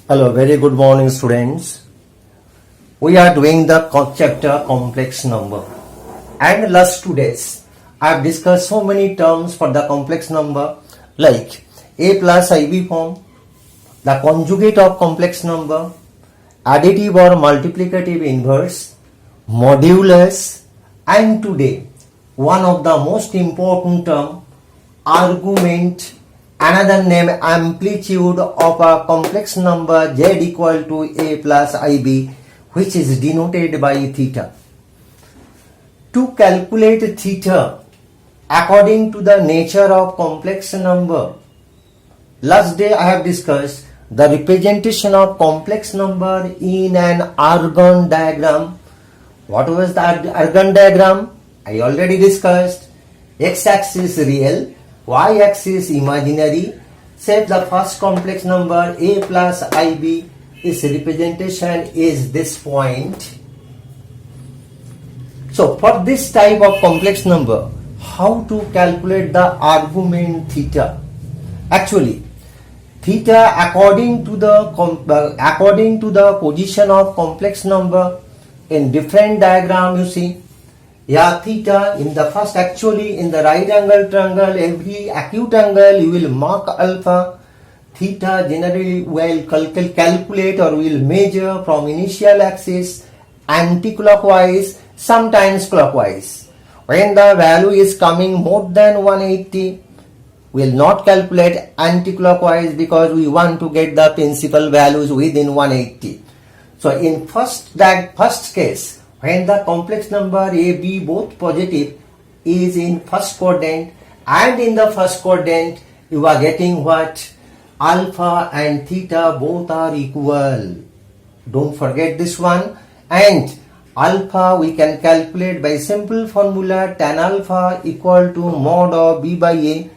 Hello, very good morning students. We are doing the chapter complex number, and last 2 days I have discussed so many terms for the complex number like a+ib form, the conjugate of complex number, additive or multiplicative inverse, modulus, and today one of the most important term, argument, another name amplitude of a complex number z equal to a+ib, which is denoted by theta. To calculate theta according to the nature of complex number, last day I have discussed the representation of complex number in an Argand diagram. What was the Argand diagram? I already discussed. X-axis real, y-axis imaginary. Say the first complex number a+ib, its representation is this point. So for this type of complex number, how to calculate the argument theta? Actually, theta according to the position of complex number in different diagram, you see. Yeah, theta in the first, actually in the right angle triangle, every acute angle you will mark alpha. Theta generally will calculate or will measure from initial axis anti-clockwise, sometimes clockwise. When the value is coming more than 180, we will not calculate anti-clockwise because we want to get the principal values within 180. So in first case, when the complex number a, b both positive is in first quadrant, and in the first quadrant you are getting what? Alpha and theta both are equal. Don't forget this one. And alpha we can calculate by simple formula tan alpha equal to mod of b by a.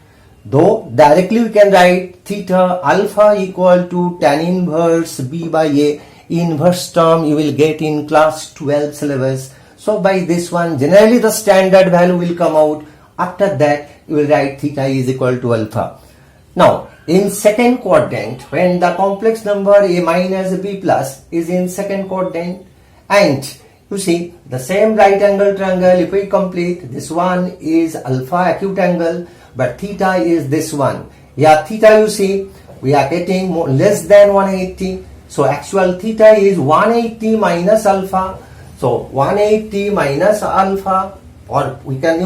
Though directly we can write theta alpha equal to tan inverse b by a. Inverse term you will get in class 12 syllabus. So by this one generally the standard value will come out. After that you will write theta is equal to alpha. Now in second quadrant, when the complex number a minus b plus is in second quadrant, and you see the same right angle triangle, if we complete, this one is alpha acute angle, but theta is this one. Yeah, theta you see we are getting less than 180. So actual theta is 180 minus alpha. So 180 minus alpha, or we can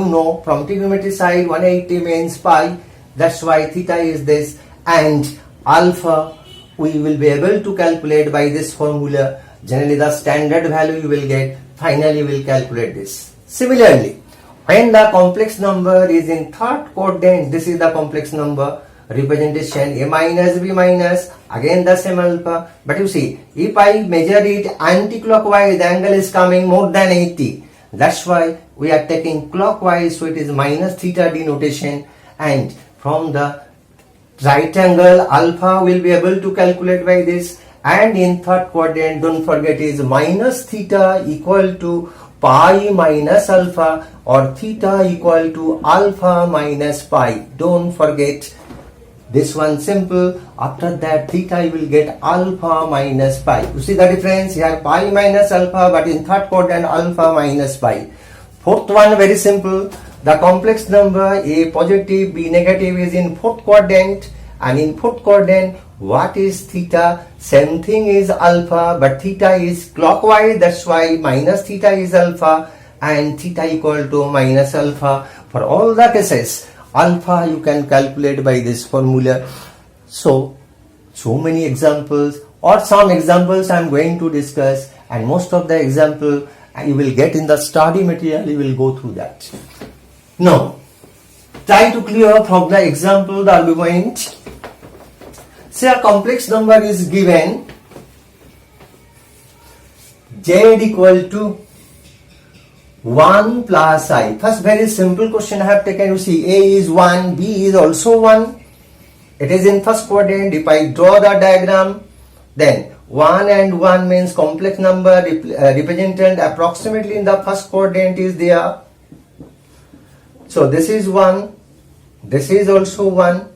from trigonometry side 180 means pi. That's why theta is this, and alpha we will be able to calculate by this formula. Generally the standard value you will get. Finally we will calculate this. Similarly, when the complex number is in third quadrant, this is the complex number representation a minus b minus, again the same alpha. But you see, if I measure it anti-clockwise, the angle is coming more than 80. That's why we are taking clockwise, so it is minus theta denotation. And from the right angle alpha will be able to calculate by this. And in third quadrant, don't forget, is minus theta equal to pi minus alpha, or theta equal to alpha minus pi. Don't forget this one, simple. After that theta you will get alpha minus pi. You see the difference here, pi minus alpha, but in third quadrant alpha minus pi. Fourth one, very simple. The complex number a positive b negative is in fourth quadrant, and in fourth quadrant what is theta? Same thing is alpha, but theta is clockwise, that's why minus theta is alpha, and theta equal to minus alpha. For all the cases, alpha you can calculate by this formula. So many examples, or some examples I am going to discuss, and most of the example you will get in the study material, you will go through that. Now try to clear from the example the argument. Say a complex number is given z equal to 1 plus I. First, very simple question I have taken. You see, a is 1, b is also 1. It is in first quadrant. If I draw the diagram, then 1 and 1 means complex number represented approximately in the first quadrant is there. So this is 1, this is also 1,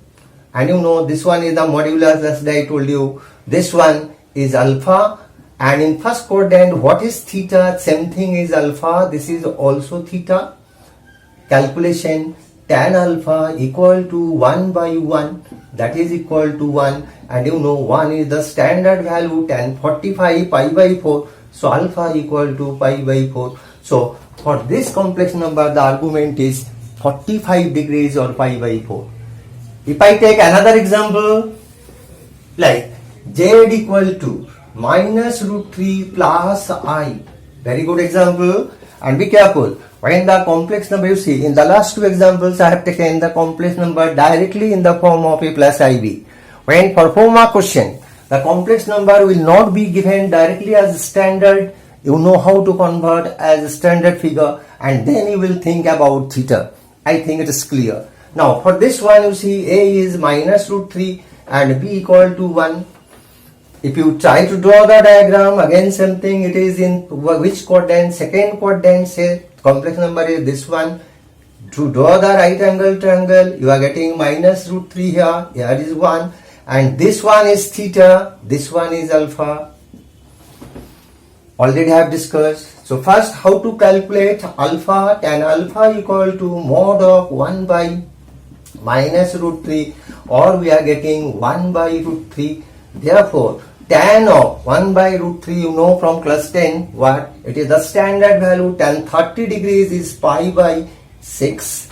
and this one is the modulus, as I told you. This one is alpha, and in first quadrant what is theta? Same thing is alpha, this is also theta. Calculation tan alpha equal to 1 by 1, that is equal to 1, and you know 1 is the standard value, tan 45 pi by 4, so alpha equal to pi by 4. So for this complex number the argument is 45 degrees or pi by 4. If I take another example like z equal to minus root 3 plus I, very good example, and be careful when the complex number, you see in the last two examples I have taken the complex number directly in the form of a plus ib. When perform a question, the complex number will not be given directly as standard, you know how to convert as a standard figure, and then you will think about theta. I think it is clear. Now for this one, you see a is minus root 3 and b equal to 1. If you try to draw the diagram, again same thing, it is in which quadrant? Second quadrant, say complex number is this one. To draw the right angle triangle, you are getting minus root 3 here, here is 1, and this one is theta, this one is alpha. Already I have discussed. So first, how to calculate alpha? Tan alpha equal to mod of 1 by minus root 3, or we are getting 1 by root 3. Therefore, tan of 1 by root 3, you know from class 10 what? It is the standard value. Tan 30 degrees is pi by 6.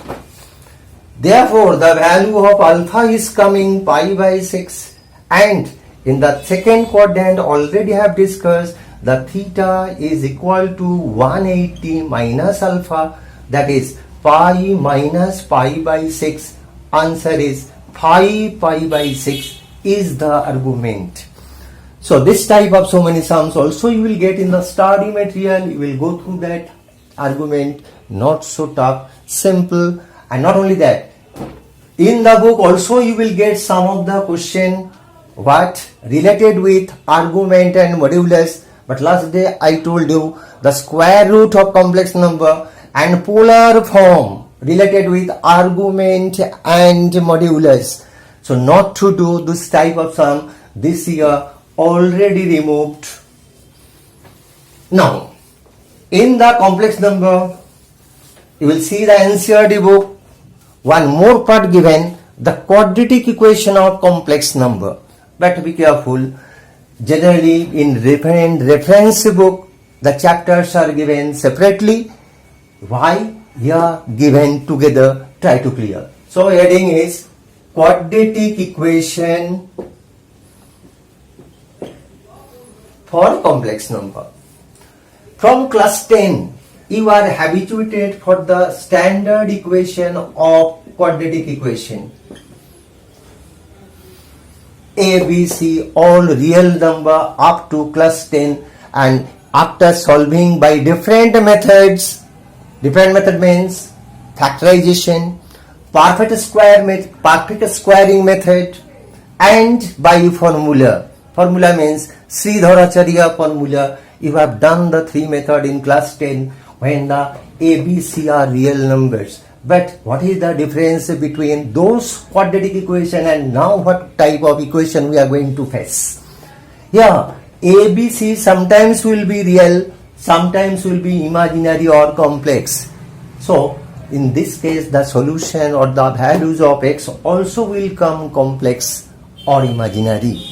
Therefore, the value of alpha is coming pi by 6. And in the second quadrant, already have discussed, the theta is equal to 180 minus alpha, that is pi minus pi by 6. Answer is pi by 6 is the argument. So this type of so many sums also you will get in the study material. You will go through that argument, not so tough, simple. And not only that, in the book also you will get some of the question what related with argument and modulus. But last day I told you the square root of complex number and polar form related with argument and modulus. So not to do this type of sum this year, already removed. Now in the complex number you will see the NCERT book, one more part given, the quadratic equation of complex number. But be careful, generally in reference book the chapters are given separately. Why? Here given together, try to clear. So heading is quadratic equation for complex number. From class 10 you are habituated for the standard equation of quadratic equation. A, B, C, all real number up to class 10, and after solving by different methods, different method means factorization, perfect squaring method, and by formula. Formula means Sridharacharya formula. You have done the three method in class 10 when the A, B, C are real numbers. But what is the difference between those quadratic equation and now what type of equation we are going to face? Yeah, A, B, C sometimes will be real, sometimes will be imaginary or complex. So in this case the solution or the values of x also will come complex or imaginary.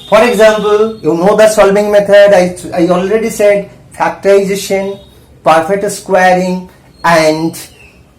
For example, you know the solving method, I already said factorization, perfect squaring, and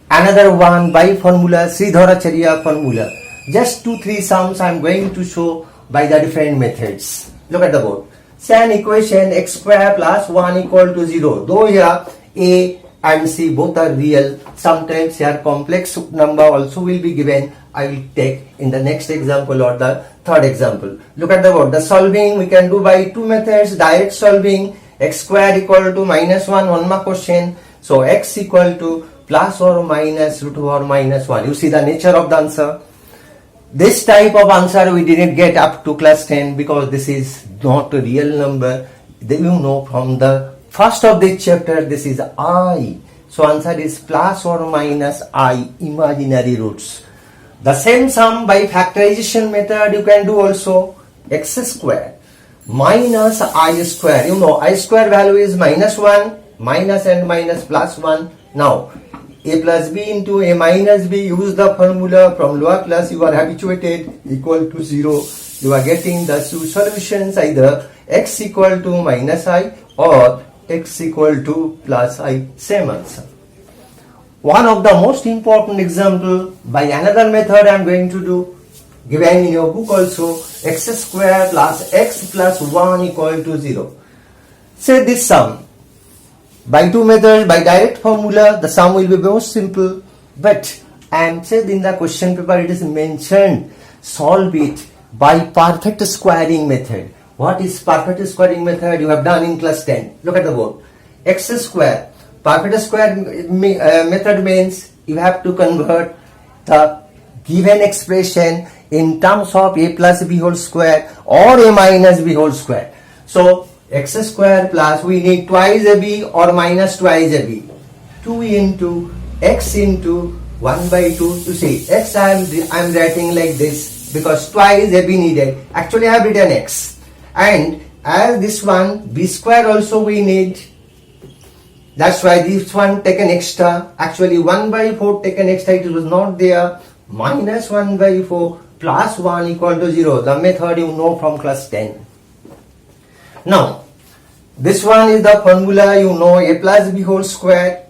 another one by formula, Sridharacharya formula. Just 2-3 sums I am going to show by the different methods. Look at the board. Say an equation x square plus 1 equal to 0. Though here A and C both are real, sometimes here complex number also will be given. I will take in the next example or the third example. Look at the board. The solving we can do by two methods. Direct solving, x square equal to minus 1 mark question. So x equal to plus or minus root or minus 1. You see the nature of the answer. This type of answer we didn't get up to class 10 because this is not a real number. Then you know from the first of this chapter this is I. So answer is plus or minus I, imaginary roots. The same sum by factorization method you can do also. X square minus I square. You know I square value is minus 1, minus and minus plus 1. Now a plus b into a minus b, use the formula from lower class you are habituated, equal to 0. You are getting the two solutions, either x equal to minus I or x equal to plus I. Same answer. One of the most important example by another method I am going to do, given in your book also, x square plus x plus 1 equal to 0. Say this sum. By two methods, by direct formula, the sum will be most simple. But I am said in the question paper it is mentioned, solve it by perfect squaring method. What is perfect squaring method? You have done in class 10. Look at the board. X square. Perfect square method means you have to convert the given expression in terms of a plus b whole square or a minus b whole square. So x square plus, we need twice ab or minus twice ab. 2 into x into 1 by 2. You see, x I am writing like this because twice ab needed. Actually I have written x. And as this one, b square also we need. That's why this one taken extra. Actually 1 by 4 taken extra, it was not there. Minus 1 by 4 plus 1 equal to 0. The method you know from class 10. Now, this one is the formula you know, a plus b whole square.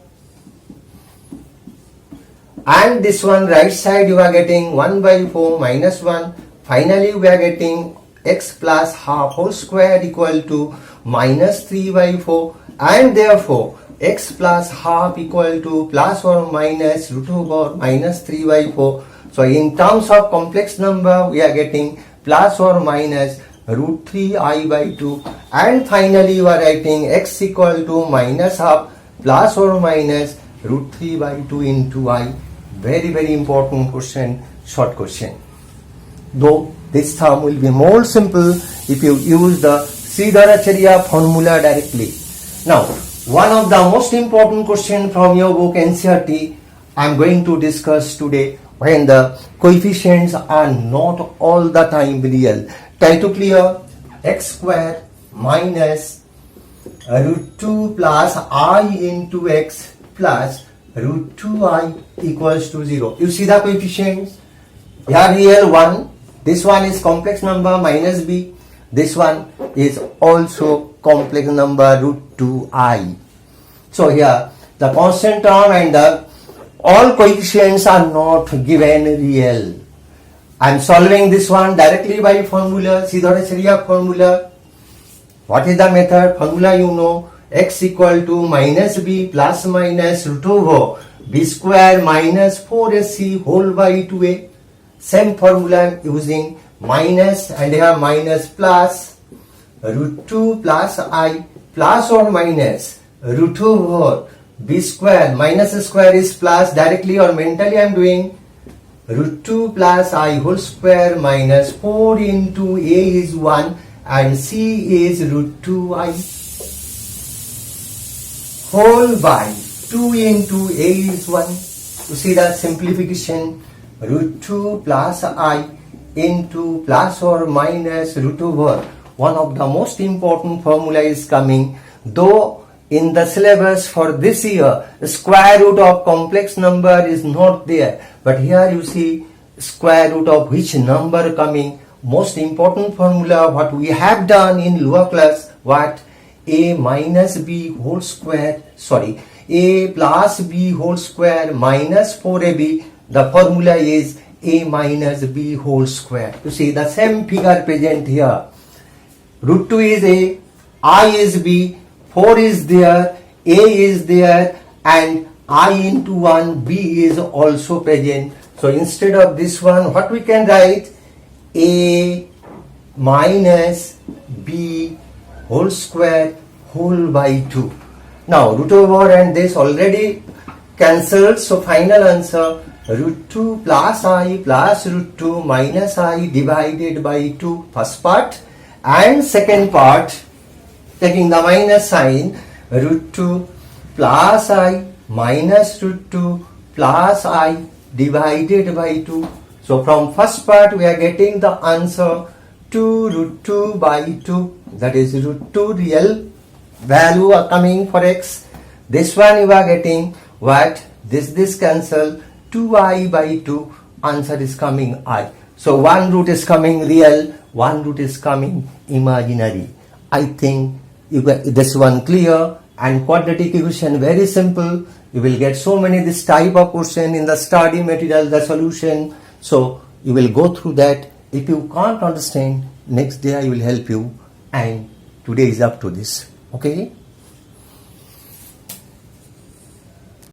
And this one right side you are getting 1 by 4 minus 1. Finally we are getting x plus half whole square equal to minus 3 by 4. And therefore x plus half equal to plus or minus root over minus 3 by 4. So in terms of complex number we are getting plus or minus root 3i by 2. And finally you are writing x equal to minus half plus or minus root 3 by 2 into I. Very very important question, short question. Though this sum will be more simple if you use the Sridharacharya formula directly. Now, one of the most important question from your book NCERT I am going to discuss today, when the coefficients are not all the time real. Try to clear. X square minus root 2 plus I into x plus root 2i equals to 0. You see the coefficients? Here real 1. This one is complex number minus b. This one is also complex number root 2i. So here the constant term and the all coefficients are not given real. I am solving this one directly by formula, Sridharacharya formula. What is the method? Formula you know, x equal to minus b plus minus root over b square minus 4ac whole by 2a. Same formula I am using, minus and here minus plus root 2 plus I plus or minus root over b square, minus square is plus, directly or mentally I am doing root 2 plus I whole square minus 4 into a is 1 and c is root 2i whole by 2 into a is 1. You see the simplification, root 2 plus I into plus or minus root over. One of the most important formula is coming, though in the syllabus for this year, the square root of complex number is not there. But here you see square root of which number coming. Most important formula what we have done in lower class, what? A minus b whole square, sorry, a plus b whole square minus 4ab. The formula is a minus b whole square. You see the same figure present here. Root 2 is a, I is b, 4 is there, a is there, and I into 1, b is also present. So instead of this one, what we can write? A minus b whole square whole by 2. Now root over and this already cancelled, so final answer root 2 plus I plus root 2 minus I divided by 2, first part, and second part taking the minus sign, root 2 plus I minus root 2 plus I divided by 2. So from first part we are getting the answer 2 by 2, that is root 2 real value are coming for x. This one you are getting what? This cancel, 2i by 2, answer is coming I. So one root is coming real, one root is coming imaginary. I think you got this one clear. And quadratic equation very simple. You will get so many this type of question in the study material, the solution. So you will go through that. If you can't understand, next day I will help you. And today is up to this. Okay.